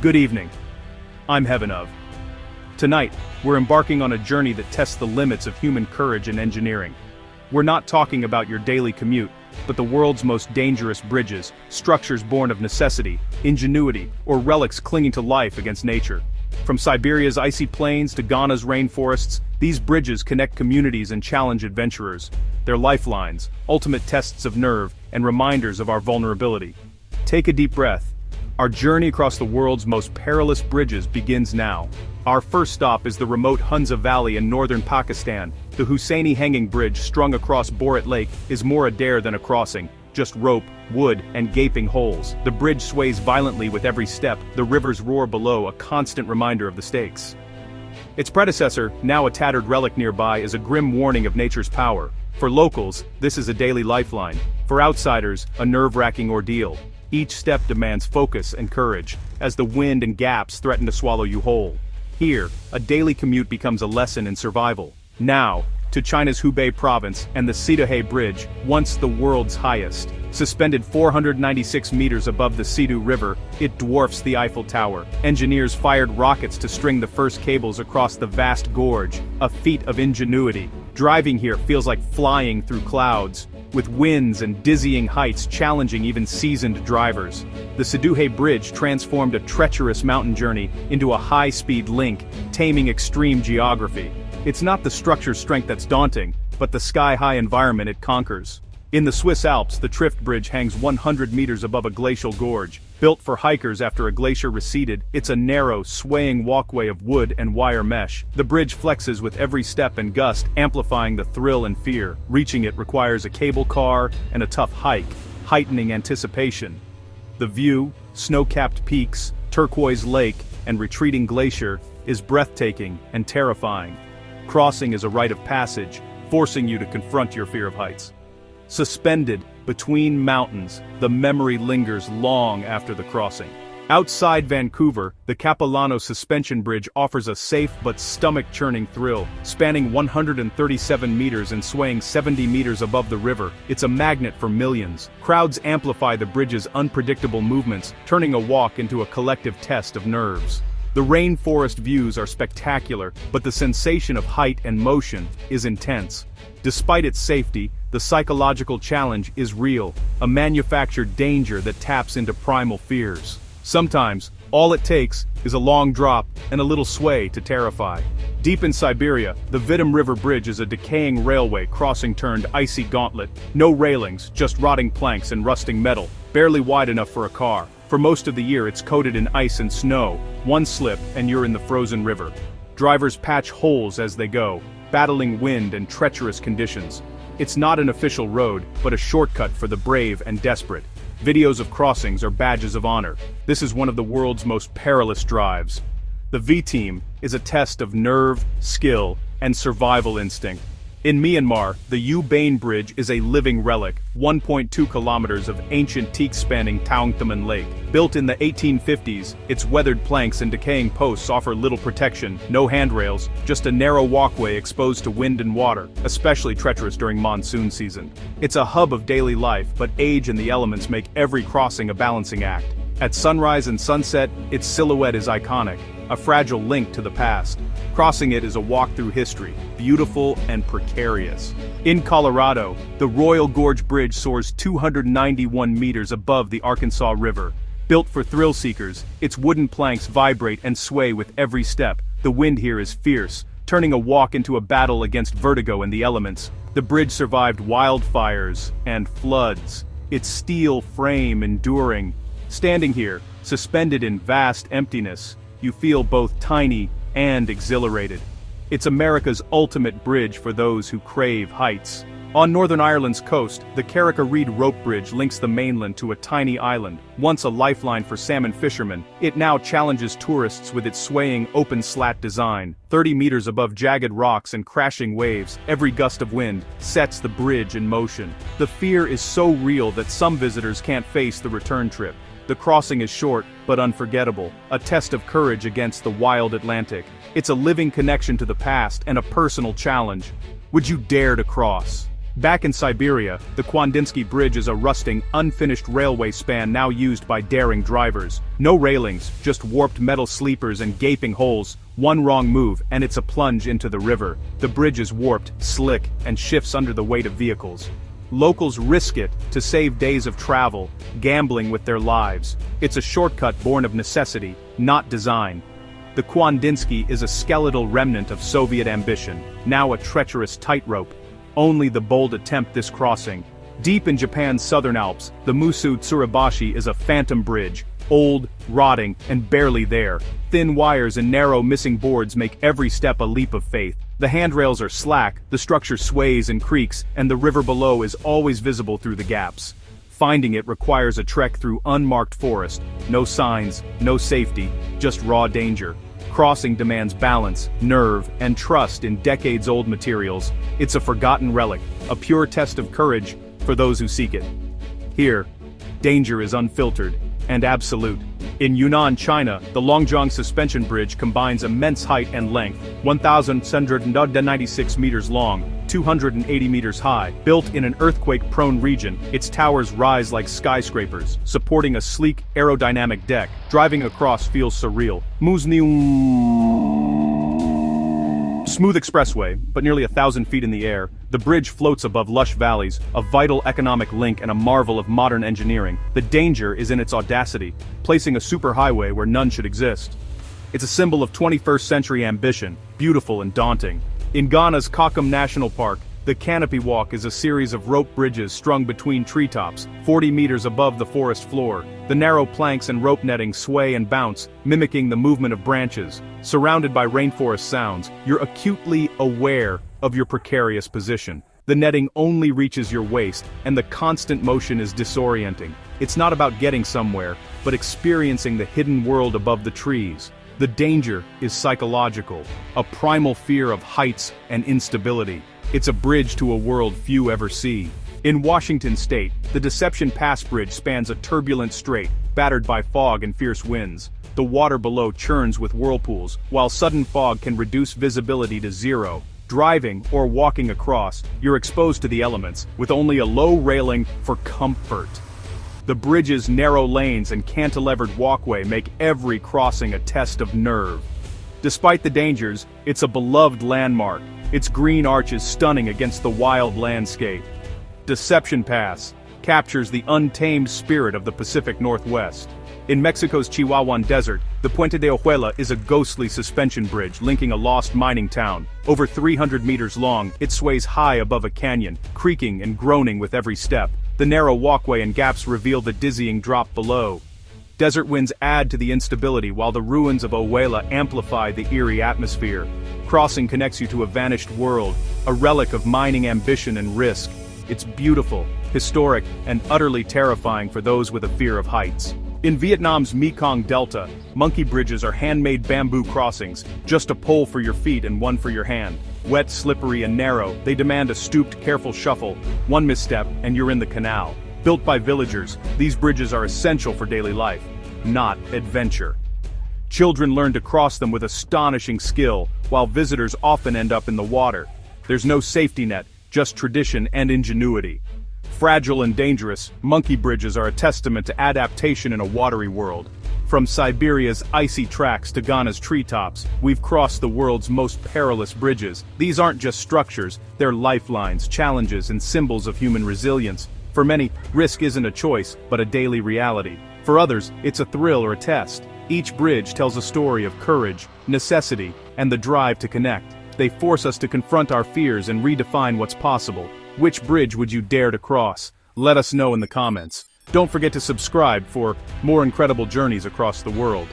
Good evening. I'm Heaven of. Tonight, we're embarking on a journey that tests the limits of human courage and engineering. We're not talking about your daily commute, but the world's most dangerous bridges, structures born of necessity, ingenuity, or relics clinging to life against nature. From Siberia's icy plains to Ghana's rainforests, these bridges connect communities and challenge adventurers. They're lifelines, ultimate tests of nerve, and reminders of our vulnerability. Take a deep breath. Our journey across the world's most perilous bridges begins now. Our first stop is the remote Hunza Valley in northern Pakistan. The Husseini Hanging Bridge strung across Borat Lake is more a dare than a crossing. Just rope, wood, and gaping holes. The bridge sways violently with every step, the rivers roar below, a constant reminder of the stakes. Its predecessor, now a tattered relic nearby, is a grim warning of nature's power. For locals, this is a daily lifeline. For outsiders, a nerve-wracking ordeal. Each step demands focus and courage, as the wind and gaps threaten to swallow you whole. Here, a daily commute becomes a lesson in survival. Now, to China's Hubei province and the Siduhe Bridge, once the world's highest. Suspended 496 meters above the Sidu River, it dwarfs the Eiffel Tower. Engineers fired rockets to string the first cables across the vast gorge, a feat of ingenuity. Driving here feels like flying through clouds, with winds and dizzying heights challenging even seasoned drivers. The Siduhe Bridge transformed a treacherous mountain journey into a high-speed link, taming extreme geography. It's not the structure's strength that's daunting, but the sky-high environment it conquers. In the Swiss Alps, the Trift Bridge hangs 100 meters above a glacial gorge. Built for hikers after a glacier receded, it's a narrow, swaying walkway of wood and wire mesh. The bridge flexes with every step and gust, amplifying the thrill and fear. Reaching it requires a cable car and a tough hike, heightening anticipation. The view, snow-capped peaks, turquoise lake, and retreating glacier, is breathtaking and terrifying. Crossing is a rite of passage, forcing you to confront your fear of heights. Suspended between mountains, the memory lingers long after the crossing. Outside Vancouver, the Capilano Suspension Bridge offers a safe but stomach-churning thrill. Spanning 137 meters and swaying 70 meters above the river, it's a magnet for millions. Crowds amplify the bridge's unpredictable movements, turning a walk into a collective test of nerves. The rainforest views are spectacular, but the sensation of height and motion is intense. Despite its safety, the psychological challenge is real, a manufactured danger that taps into primal fears. Sometimes, all it takes is a long drop and a little sway to terrify. Deep in Siberia, the Vidym River Bridge is a decaying railway crossing turned icy gauntlet. No railings, just rotting planks and rusting metal, barely wide enough for a car. For most of the year it's coated in ice and snow. One slip and you're in the frozen river. Drivers patch holes as they go, battling wind and treacherous conditions. It's not an official road, but a shortcut for the brave and desperate. Videos of crossings are badges of honor. This is one of the world's most perilous drives. The V-Team is a test of nerve, skill, and survival instinct. In Myanmar, the Ubane Bridge is a living relic, 1.2 kilometers of ancient teak-spanning Taungtaman Lake. Built in the 1850s, its weathered planks and decaying posts offer little protection, no handrails, just a narrow walkway exposed to wind and water, especially treacherous during monsoon season. It's a hub of daily life, but age and the elements make every crossing a balancing act. At sunrise and sunset, its silhouette is iconic, a fragile link to the past. Crossing it is a walk through history, beautiful and precarious. In Colorado, the Royal Gorge Bridge soars 291 meters above the Arkansas River. Built for thrill seekers, its wooden planks vibrate and sway with every step. The wind here is fierce, turning a walk into a battle against vertigo and the elements. The bridge survived wildfires and floods, its steel frame enduring. Standing here, suspended in vast emptiness, you feel both tiny and exhilarated. It's America's ultimate bridge for those who crave heights. On Northern Ireland's coast, the Carrick-a-Reid Rope Bridge links the mainland to a tiny island. Once a lifeline for salmon fishermen, it now challenges tourists with its swaying, open-slat design. 30 meters above jagged rocks and crashing waves, every gust of wind sets the bridge in motion. The fear is so real that some visitors can't face the return trip. The crossing is short, but unforgettable, a test of courage against the wild Atlantic. It's a living connection to the past and a personal challenge. Would you dare to cross? Back in Siberia, the Kwandinsky Bridge is a rusting, unfinished railway span now used by daring drivers. No railings, just warped metal sleepers and gaping holes. One wrong move, and it's a plunge into the river. The bridge is warped, slick, and shifts under the weight of vehicles. Locals risk it to save days of travel, gambling with their lives. It's a shortcut born of necessity, not design. The Kwandinsky is a skeletal remnant of Soviet ambition, now a treacherous tightrope. Only the bold attempt this crossing. Deep in Japan's southern Alps, the Musu Tsurubashi is a phantom bridge, old, rotting, and barely there. Thin wires and narrow missing boards make every step a leap of faith. The handrails are slack, the structure sways and creaks, and the river below is always visible through the gaps. Finding it requires a trek through unmarked forest. No signs, no safety, just raw danger. Crossing demands balance, nerve, and trust in decades-old materials. It's a forgotten relic, a pure test of courage for those who seek it. Here, danger is unfiltered and absolute. In Yunnan, China, the Longjiang Suspension Bridge combines immense height and length, 1,796 meters long, 280 meters high. Built in an earthquake-prone region, its towers rise like skyscrapers, supporting a sleek, aerodynamic deck. Driving across feels surreal. Smooth expressway, but nearly 1,000 feet in the air, the bridge floats above lush valleys, a vital economic link and a marvel of modern engineering. The danger is in its audacity, placing a superhighway where none should exist. It's a symbol of 21st century ambition, beautiful and daunting. In Ghana's Kakum National Park, the Canopy Walk is a series of rope bridges strung between treetops, 40 meters above the forest floor. The narrow planks and rope netting sway and bounce, mimicking the movement of branches. Surrounded by rainforest sounds, you're acutely aware of your precarious position. The netting only reaches your waist, and the constant motion is disorienting. It's not about getting somewhere, but experiencing the hidden world above the trees. The danger is psychological, a primal fear of heights and instability. It's a bridge to a world few ever see. In Washington state, the Deception Pass Bridge spans a turbulent strait, battered by fog and fierce winds. The water below churns with whirlpools, while sudden fog can reduce visibility to zero. Driving or walking across, you're exposed to the elements, with only a low railing for comfort. The bridge's narrow lanes and cantilevered walkway make every crossing a test of nerve. Despite the dangers, it's a beloved landmark, its green arches stunning against the wild landscape. Deception Pass captures the untamed spirit of the Pacific Northwest. In Mexico's Chihuahuan Desert, the Puente de Ojuela is a ghostly suspension bridge linking a lost mining town. Over 300 meters long, it sways high above a canyon, creaking and groaning with every step. The narrow walkway and gaps reveal the dizzying drop below. Desert winds add to the instability while the ruins of Ojuela amplify the eerie atmosphere. Crossing connects you to a vanished world, a relic of mining ambition and risk. It's beautiful, historic, and utterly terrifying for those with a fear of heights. In Vietnam's Mekong Delta, monkey bridges are handmade bamboo crossings, just a pole for your feet and one for your hand. Wet, slippery, and narrow, they demand a stooped, careful shuffle. One misstep, and you're in the canal. Built by villagers, these bridges are essential for daily life, not adventure. Children learn to cross them with astonishing skill, while visitors often end up in the water. There's no safety net, just tradition and ingenuity. Fragile and dangerous, monkey bridges are a testament to adaptation in a watery world. From Siberia's icy tracks to Ghana's treetops, we've crossed the world's most perilous bridges. These aren't just structures, they're lifelines, challenges, and symbols of human resilience. For many, risk isn't a choice, but a daily reality. For others, it's a thrill or a test. Each bridge tells a story of courage, necessity, and the drive to connect. They force us to confront our fears and redefine what's possible. Which bridge would you dare to cross? Let us know in the comments. Don't forget to subscribe for more incredible journeys across the world.